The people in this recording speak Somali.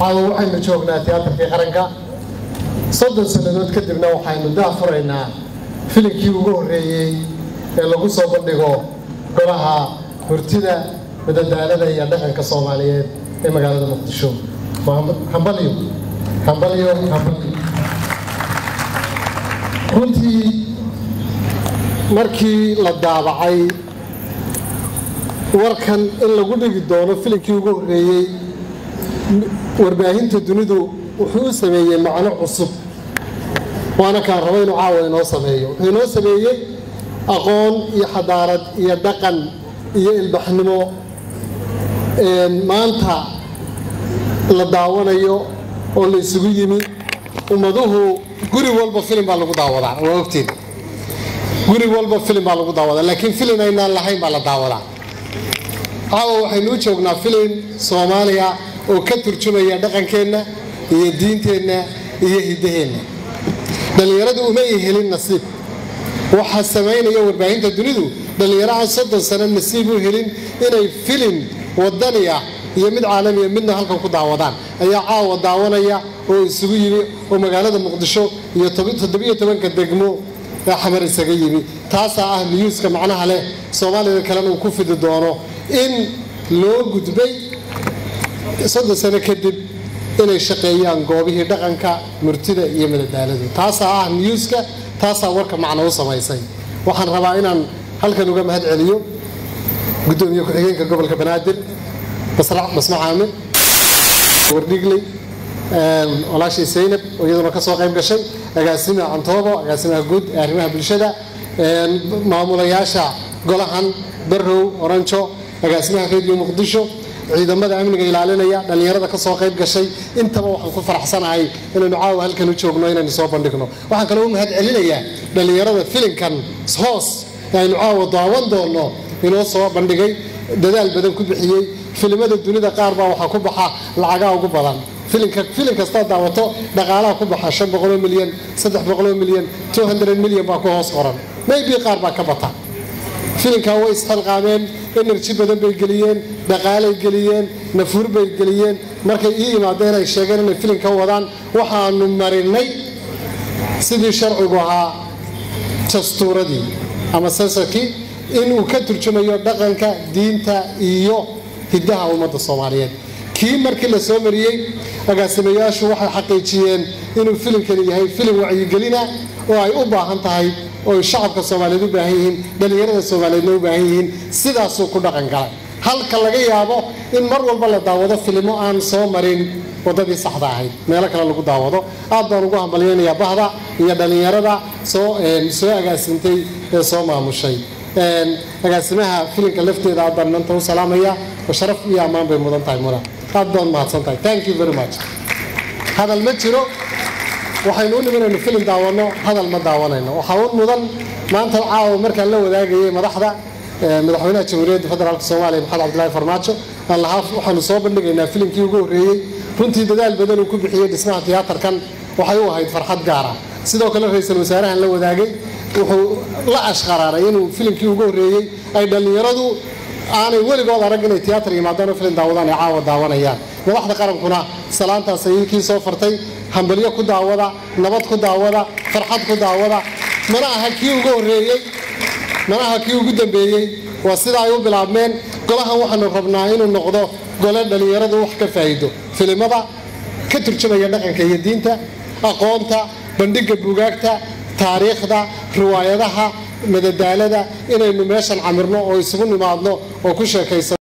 caawa waxaynu joognaa tiyaatarkii qaranka 30 sanadood kadibna waxaynu daafuraynaa filimkii ugu horeeyay ee lagu soo bandhigo golaha hurtida madadaalada iyo dhaqanka Soomaaliyeed ee magaalada Muqdisho. Hambalyo. runtii markii la daabacay warkan in lagu dhigi doono filimkii ugu horeeyay warbaahinta dunidu wuxuu sameeyay macno cusub waana ka rabo inuu caawa inoo sameeyo inoo sameeyay aqoon iyo xadaarad iyo dhaqan iyo ilbaxnimo maanta la daawanayo oo la isugu yimi ummaduhu guri walba filim baa lagu daawadaa waa ogtiin guri walba filim baa lagu daawadaa laakiin filim aynaan lahayn baa la daawadaa caawa waxaynu joognaa filim Soomaaliya oo ka turjumaya dhaqankeena iyo diinteena iyo hidaheena dhalinyaradu uma helin nasiib waxa sameynaya warbaahinta dunidu dhalinyarada 30 sano nasiib u helin inay filim wadaniya iyo mid caalami ah midna halkan ku daawadaan ayaa caawa daawanaya oo isugu yimi oo magaalada Muqdisho iyo 17 degmo ee xamar isaga yimi taas ah newska macnaha leh Soomaalida kale uu ku fidi doono in loo gudbay 30 sano kadib inay shaqeeyaan goobihii dhaqanka murtida iyo madadaalada taas ah newska taas warka macno u sameysay waxaan rabaa inaan halkan uga mahad celiyo gudoomiye ku-xigeenka gobolka Banaadir بسمع عامل ورديقلي ولاشي سينب ويدنا كسوق قيم قشي أقاسمها عن طوبة أقاسمها جود أرميها بالشدة معمولة ياشا قلهن برو أورانشو أقاسمها راديو مقدشو عيدا ماذا عمل قيل علينا يا لأن يرد كسوق قيم قشي أنت ما وحن كفر حسن عاي إنه نعاو هل كانوا تشوفنا هنا نصاب عندكنا وحن كانوا هم هاد علينا يا لأن يرد فيلم كان صوص يعني نعاو ضاون دونه إنه صواب عندكي دلال بدن كل بحيي filimada dunida qaar baa waxa ku baxa lacag ugu badan filim kasta daawato dhaqaalaha ku baxa 500 milyan 300 milyan 200 milyan baa ku hoos qoran maybe qaar baa ka bata filimka way isqalqaameen energy badan bay galiyeen dhaqaale galiyeen nafuur bay galiyeen markay ii imaadeen ay sheegeen in filimka wadaan waxaanu marinay sidii sharcigu ahaa dastuuradii ama sansarkii inuu ka turjumayo dhaqanka diinta iyo hidaha ummadda Soomaaliyeed kii markii la soo mariyay agaasimayaashu waxay xaqiijiyeen inuu filimkan yahay filim wacyi gelina oo ay u baahan tahay oo shacabka Soomaaliyeed u baahan yihiin dhalinyarada Soomaaliyeed u baahan yihiin sidaas uu ku dhaqan galay halka laga yaabo in mar walba la daawado filimo aan soo marin wadadii saxda ahayd meel kale lagu daawado aad baan ugu hambalyeynaya bahda iyo dhalinyarada soo agaasintay ee soo maamushay agaasimaha filimka lafteeda aad baan maanta u salaamaya وشرف يا أمام بمدن تايمورا قدام ما تصنتاي thank you very much هذا المتجرو وحينون من الفيلم داوانو هذا المداوانين وحاول مدن ما أنت عاو مركز له وذاك مدحضة مدحونا تشمريد فدرال الصومالي محمد عبد الله فرماتشو الله عارف وحنصوب اللي جينا فيلم كيوجو ري كنت دلال بدل وكل بحية اسمها تياتر كان وحيوه هيد فرحات جارة سيدو كله رئيس الوزراء له وذاك ولا أشقرار إنه فيلم كيوجو ري أيضا يردو أنا ولي قال رجل تياتر يمادون فيلم داودان يعاود داوانيان مدحض قرنكنا سلامتا سيدكي سوفرتي حنبليه ku daawada nabad ku daawada farxad ku daawada maraha kii ugu horeeyay maraha kii ugu dambeeyay waa sida ay u bilaabmeen golahan waxaanu rabnaa inuu noqdo gole dhalinyaradu wax ka faa'iido filimada ka turjumaya dhaqanka iyo diinta aqoonta bandhiga buugaagta taariikhda riwaayadaha madadaalada inaynu meeshan camirno oo isugu nimaadno oo ku sheekaysan